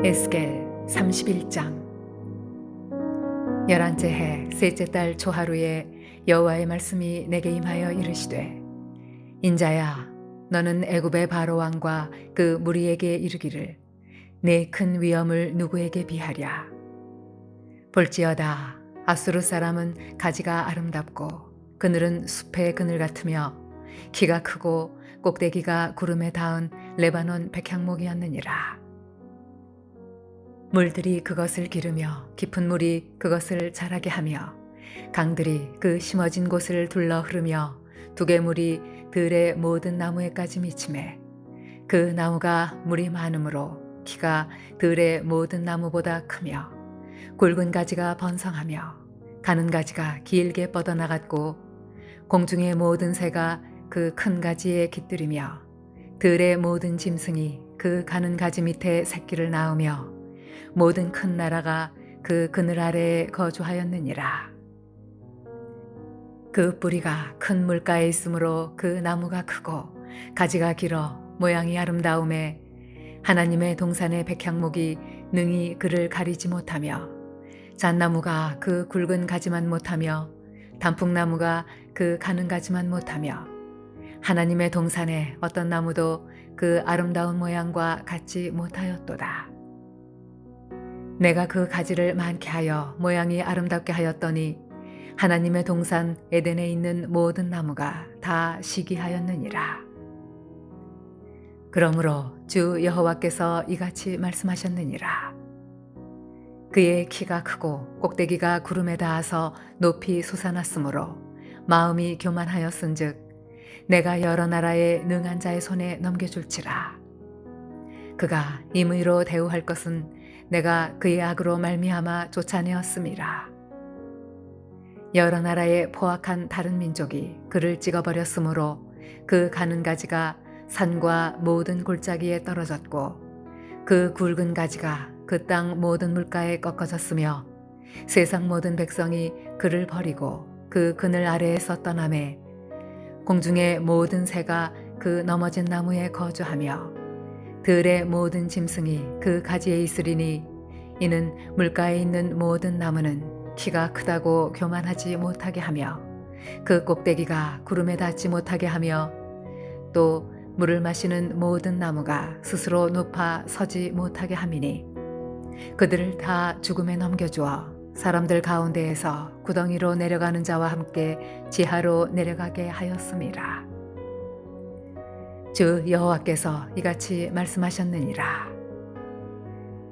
에스겔 31장. 열한째 해 셋째 달 초하루에 여호와의 말씀이 내게 임하여 이르시되, 인자야, 너는 애굽의 바로 왕과 그 무리에게 이르기를, 내 큰 위엄을 누구에게 비하랴. 볼지어다, 아수르 사람은 가지가 아름답고 그늘은 숲의 그늘 같으며 키가 크고 꼭대기가 구름에 닿은 레바논 백향목이었느니라. 물들이 그것을 기르며 깊은 물이 그것을 자라게 하며 강들이 그 심어진 곳을 둘러 흐르며 두개물이 들의 모든 나무에까지 미치매, 그 나무가 물이 많으므로 키가 들의 모든 나무보다 크며 굵은 가지가 번성하며 가는 가지가 길게 뻗어나갔고, 공중의 모든 새가 그 큰 가지에 깃들이며 들의 모든 짐승이 그 가는 가지 밑에 새끼를 낳으며 모든 큰 나라가 그 그늘 아래에 거주하였느니라. 그 뿌리가 큰 물가에 있으므로 그 나무가 크고 가지가 길어 모양이 아름다움에 하나님의 동산의 백향목이 능히 그를 가리지 못하며, 잣나무가 그 굵은 가지만 못하며 단풍나무가 그 가는 가지만 못하며 하나님의 동산의 어떤 나무도 그 아름다운 모양과 같지 못하였도다. 내가 그 가지를 많게 하여 모양이 아름답게 하였더니 하나님의 동산 에덴에 있는 모든 나무가 다 시기하였느니라. 그러므로 주 여호와께서 이같이 말씀하셨느니라. 그의 키가 크고 꼭대기가 구름에 닿아서 높이 솟아났으므로 마음이 교만하였은즉 내가 여러 나라의 능한 자의 손에 넘겨줄지라. 그가 임의로 대우할 것은 내가 그의 악으로 말미암아 쫓아내었음이라. 여러 나라의 포악한 다른 민족이 그를 찍어버렸으므로 그 가는 가지가 산과 모든 골짜기에 떨어졌고, 그 굵은 가지가 그 땅 모든 물가에 꺾어졌으며 세상 모든 백성이 그를 버리고 그 그늘 아래에서 떠나매, 공중의 모든 새가 그 넘어진 나무에 거주하며 들의 모든 짐승이 그 가지에 있으리니, 이는 물가에 있는 모든 나무는 키가 크다고 교만하지 못하게 하며 그 꼭대기가 구름에 닿지 못하게 하며 또 물을 마시는 모든 나무가 스스로 높아 서지 못하게 함이니, 그들을 다 죽음에 넘겨주어 사람들 가운데에서 구덩이로 내려가는 자와 함께 지하로 내려가게 하였음이라. 주 여호와께서 이같이 말씀하셨느니라.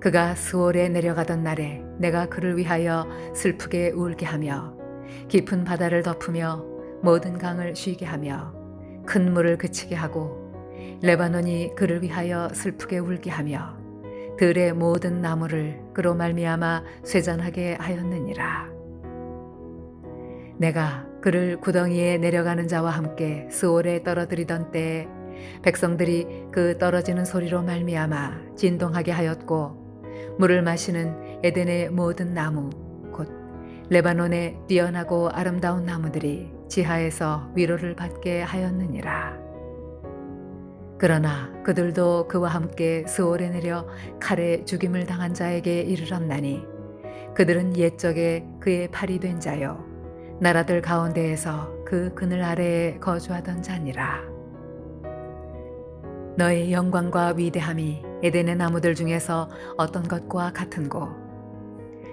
그가 스올에 내려가던 날에 내가 그를 위하여 슬프게 울게 하며 깊은 바다를 덮으며 모든 강을 쉬게 하며 큰 물을 그치게 하고, 레바논이 그를 위하여 슬프게 울게 하며 들의 모든 나무를 그로 말미암아 쇠잔하게 하였느니라. 내가 그를 구덩이에 내려가는 자와 함께 스올에 떨어뜨리던 때에 백성들이 그 떨어지는 소리로 말미암아 진동하게 하였고, 물을 마시는 에덴의 모든 나무 곧 레바논의 뛰어나고 아름다운 나무들이 지하에서 위로를 받게 하였느니라. 그러나 그들도 그와 함께 스올에 내려 칼에 죽임을 당한 자에게 이르렀나니, 그들은 옛적에 그의 팔이 된 자요 나라들 가운데에서 그 그늘 아래에 거주하던 자니라. 너의 영광과 위대함이 에덴의 나무들 중에서 어떤 것과 같은고,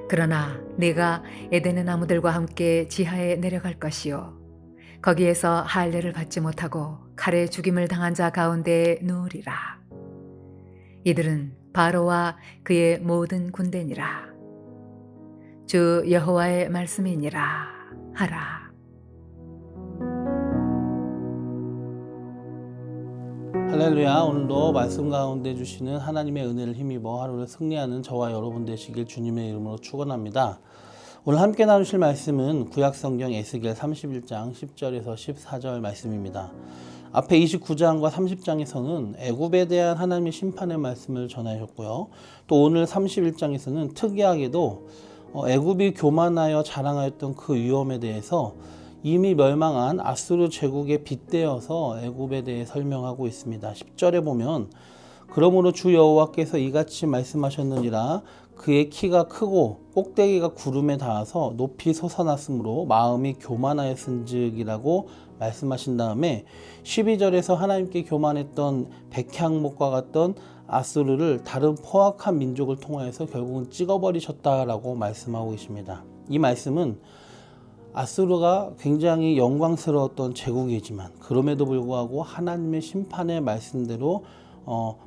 그러나 네가 에덴의 나무들과 함께 지하에 내려갈 것이요 거기에서 할례를 받지 못하고 칼에 죽임을 당한 자 가운데에 누우리라. 이들은 바로와 그의 모든 군대니라. 주 여호와의 말씀이니라 하라. 할렐루야. 오늘도 말씀 가운데 주시는 하나님의 은혜를 힘입어 하루를 승리하는 저와 여러분 되시길 주님의 이름으로 축원합니다. 오늘 함께 나누실 말씀은 구약성경 에스겔 31장 10절에서 14절 말씀입니다. 앞에 29장과 30장에서는 애굽에 대한 하나님의 심판의 말씀을 전하셨고요. 또 오늘 31장에서는 특이하게도 애굽이 교만하여 자랑하였던 그 위엄에 대해서 이미 멸망한 아수르 제국에 빗대어서 애굽에 대해 설명하고 있습니다. 10절에 보면 그러므로 주 여호와께서 이같이 말씀하셨느니라. 그의 키가 크고 꼭대기가 구름에 닿아서 높이 솟아났으므로 마음이 교만하였은즉이라고 말씀하신 다음에 12절에서 하나님께 교만했던 백향목과 같던 아수르를 다른 포악한 민족을 통하여서 결국은 찍어버리셨다라고 말씀하고 계십니다. 이 말씀은 아수르가 굉장히 영광스러웠던 제국이지만 그럼에도 불구하고 하나님의 심판의 말씀대로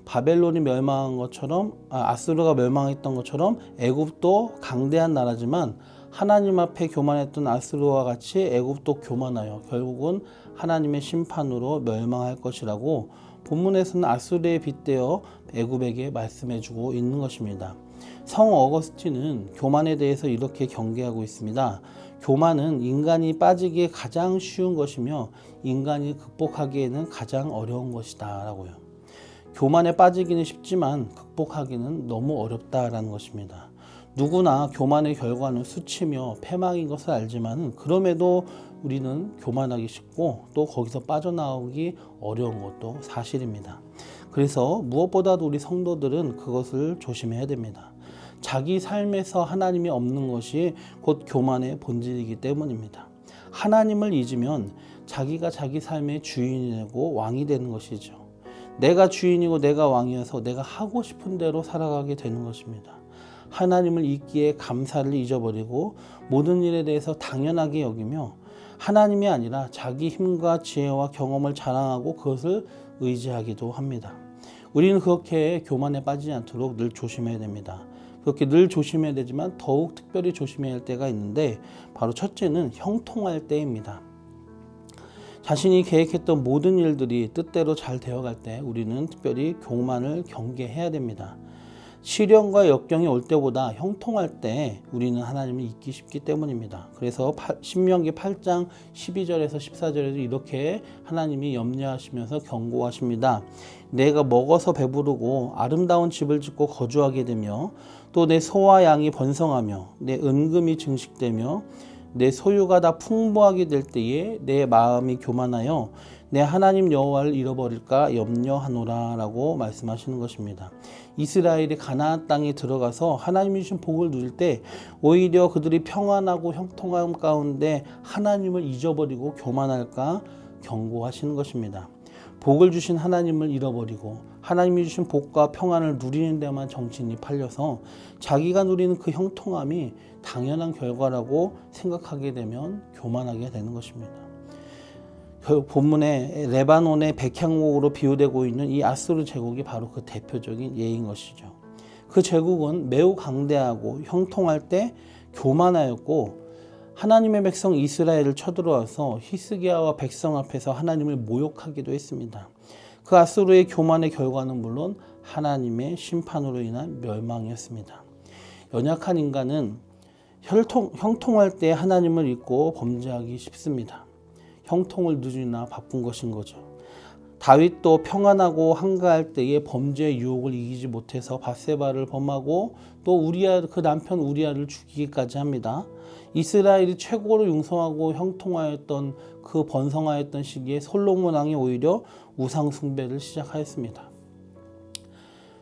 바벨론이 멸망한 것처럼 아수르가 멸망했던 것처럼 애굽도 강대한 나라지만 하나님 앞에 교만했던 아수르와 같이 애굽도 교만하여 결국은 하나님의 심판으로 멸망할 것이라고 본문에서는 아수르에 빗대어 애굽에게 말씀해주고 있는 것입니다. 성 어거스틴은 교만에 대해서 이렇게 경계하고 있습니다. 교만은 인간이 빠지기에 가장 쉬운 것이며 인간이 극복하기에는 가장 어려운 것이다 라고요. 교만에 빠지기는 쉽지만 극복하기는 너무 어렵다라는 것입니다. 누구나 교만의 결과는 수치며 패망인 것을 알지만 그럼에도 우리는 교만하기 쉽고 또 거기서 빠져나오기 어려운 것도 사실입니다. 그래서 무엇보다도 우리 성도들은 그것을 조심해야 됩니다. 자기 삶에서 하나님이 없는 것이 곧 교만의 본질이기 때문입니다. 하나님을 잊으면 자기가 자기 삶의 주인이 되고 왕이 되는 것이죠. 내가 주인이고 내가 왕이어서 내가 하고 싶은 대로 살아가게 되는 것입니다. 하나님을 잊기에 감사를 잊어버리고 모든 일에 대해서 당연하게 여기며 하나님이 아니라 자기 힘과 지혜와 경험을 자랑하고 그것을 의지하기도 합니다. 우리는 그렇게 교만에 빠지지 않도록 늘 조심해야 됩니다. 그렇게 늘 조심해야 되지만 더욱 특별히 조심해야 할 때가 있는데 바로 첫째는 형통할 때입니다. 자신이 계획했던 모든 일들이 뜻대로 잘 되어갈 때 우리는 특별히 교만을 경계해야 됩니다. 시련과 역경이 올 때보다 형통할 때 우리는 하나님을 잊기 쉽기 때문입니다. 그래서 신명기 8장 12절에서 14절에도 이렇게 하나님이 염려하시면서 경고하십니다. 내가 먹어서 배부르고 아름다운 집을 짓고 거주하게 되며 또 내 소와 양이 번성하며 내 은금이 증식되며 내 소유가 다 풍부하게 될 때에 내 마음이 교만하여 내 하나님 여호와를 잃어버릴까 염려하노라 라고 말씀하시는 것입니다. 이스라엘이 가나안 땅에 들어가서 하나님이 주신 복을 누릴 때 오히려 그들이 평안하고 형통함 가운데 하나님을 잊어버리고 교만할까 경고하시는 것입니다. 복을 주신 하나님을 잃어버리고 하나님이 주신 복과 평안을 누리는 데만 정신이 팔려서 자기가 누리는 그 형통함이 당연한 결과라고 생각하게 되면 교만하게 되는 것입니다. 본문에 레바논의 백향목으로 비유되고 있는 이 아수르 제국이 바로 그 대표적인 예인 것이죠. 그 제국은 매우 강대하고 형통할 때 교만하였고 하나님의 백성 이스라엘을 쳐들어와서 히스기야와 백성 앞에서 하나님을 모욕하기도 했습니다. 그 아수르의 교만의 결과는 물론 하나님의 심판으로 인한 멸망이었습니다. 연약한 인간은 형통할 때 하나님을 잊고 범죄하기 쉽습니다. 형통을 누리나 바쁜 것인 거죠. 다윗도 평안하고 한가할 때에 범죄의 유혹을 이기지 못해서 밧세바를 범하고 또 그 남편 우리아를 죽이기까지 합니다. 이스라엘이 최고로 융성하고 형통하였던 그 번성하였던 시기에 솔로몬 왕이 오히려 우상 숭배를 시작하였습니다.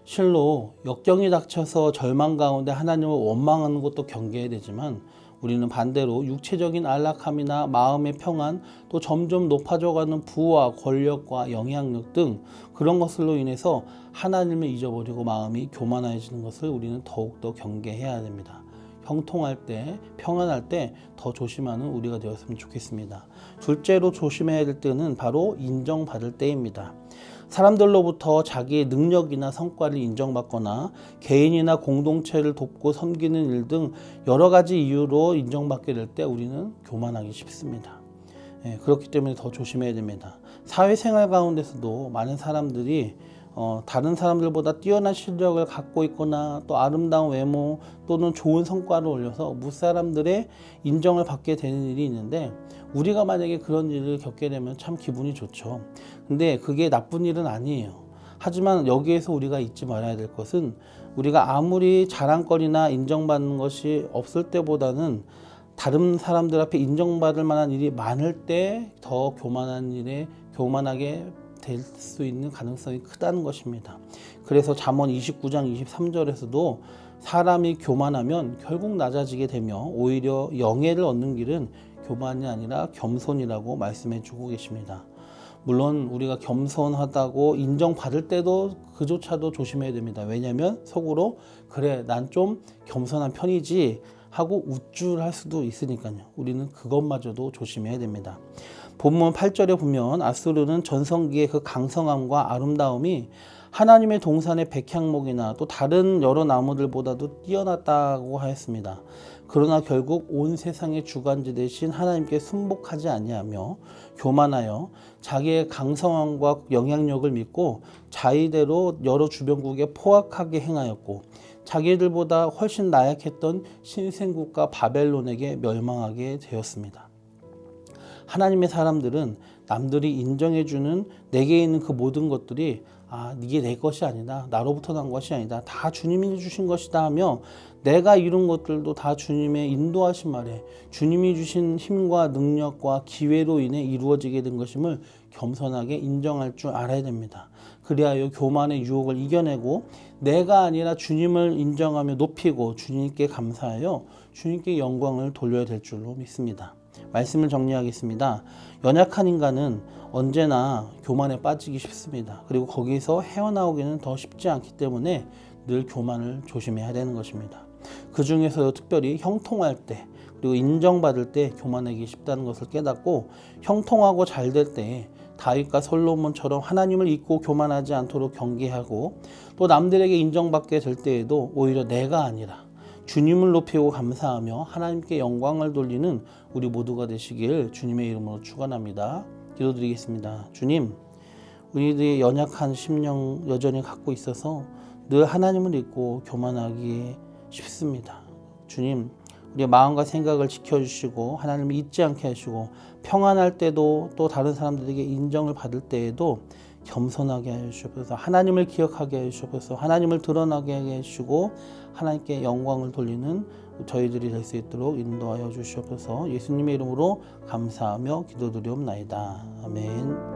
실로 역경이 닥쳐서 절망 가운데 하나님을 원망하는 것도 경계해야 되지만 우리는 반대로 육체적인 안락함이나 마음의 평안 또 점점 높아져가는 부와 권력과 영향력 등 그런 것들로 인해서 하나님을 잊어버리고 마음이 교만해지는 것을 우리는 더욱더 경계해야 됩니다. 형통할 때, 평안할 때 더 조심하는 우리가 되었으면 좋겠습니다. 둘째로 조심해야 될 때는 바로 인정받을 때입니다. 사람들로부터 자기의 능력이나 성과를 인정받거나 개인이나 공동체를 돕고 섬기는 일 등 여러 가지 이유로 인정받게 될 때 우리는 교만하기 쉽습니다. 그렇기 때문에 더 조심해야 됩니다. 사회생활 가운데서도 많은 사람들이 다른 사람들보다 뛰어난 실력을 갖고 있거나 또 아름다운 외모 또는 좋은 성과를 올려서 무사람들의 인정을 받게 되는 일이 있는데 우리가 만약에 그런 일을 겪게 되면 참 기분이 좋죠. 근데 그게 나쁜 일은 아니에요. 하지만 여기에서 우리가 잊지 말아야 될 것은 우리가 아무리 자랑거리나 인정받는 것이 없을 때보다는 다른 사람들 앞에 인정받을 만한 일이 많을 때 더 교만하게 될 수 있는 가능성이 크다는 것입니다. 그래서 잠언 29장 23절에서도 사람이 교만하면 결국 낮아지게 되며 오히려 영예를 얻는 길은 교만이 아니라 겸손이라고 말씀해 주고 계십니다. 물론 우리가 겸손하다고 인정받을 때도 그조차도 조심해야 됩니다. 왜냐하면 속으로 그래 난 좀 겸손한 편이지 하고 우쭐할 수도 있으니까요. 우리는 그것마저도 조심해야 됩니다. 본문 8절에 보면 아수르는 전성기의 그 강성함과 아름다움이 하나님의 동산의 백향목이나 또 다른 여러 나무들보다도 뛰어났다고 하였습니다. 그러나 결국 온 세상의 주관지 대신 하나님께 순복하지 아니하며 교만하여 자기의 강성함과 영향력을 믿고 자의대로 여러 주변국에 포악하게 행하였고 자기들보다 훨씬 나약했던 신생국가 바벨론에게 멸망하게 되었습니다. 하나님의 사람들은 남들이 인정해주는 내게 있는 그 모든 것들이 이게 내 것이 아니다. 나로부터 난 것이 아니다. 다 주님이 주신 것이다 하며 내가 이룬 것들도 다 주님의 인도하심 아래 주님이 주신 힘과 능력과 기회로 인해 이루어지게 된 것임을 겸손하게 인정할 줄 알아야 됩니다. 그리하여 교만의 유혹을 이겨내고 내가 아니라 주님을 인정하며 높이고 주님께 감사하여 주님께 영광을 돌려야 될 줄로 믿습니다. 말씀을 정리하겠습니다. 연약한 인간은 언제나 교만에 빠지기 쉽습니다. 그리고 거기서 헤어나오기는 더 쉽지 않기 때문에 늘 교만을 조심해야 되는 것입니다. 그 중에서 특별히 형통할 때 그리고 인정받을 때 교만하기 쉽다는 것을 깨닫고 형통하고 잘 될 때 다윗과 솔로몬처럼 하나님을 잊고 교만하지 않도록 경계하고 또 남들에게 인정받게 될 때에도 오히려 내가 아니라 주님을 높이고 감사하며 하나님께 영광을 돌리는 우리 모두가 되시길 주님의 이름으로 축원합니다. 기도드리겠습니다. 주님, 우리들의 연약한 심령 여전히 갖고 있어서 늘 하나님을 잊고 교만하기 쉽습니다. 주님, 우리의 마음과 생각을 지켜주시고 하나님을 잊지 않게 하시고 평안할 때도 또 다른 사람들에게 인정을 받을 때에도 겸손하게 하여 주시옵소서. 하나님을 기억하게 하여 주시옵소서. 하나님을 드러나게 하게 해주시고 하나님께 영광을 돌리는 저희들이 될 수 있도록 인도하여 주시옵소서. 예수님의 이름으로 감사하며 기도드리옵나이다. 아멘.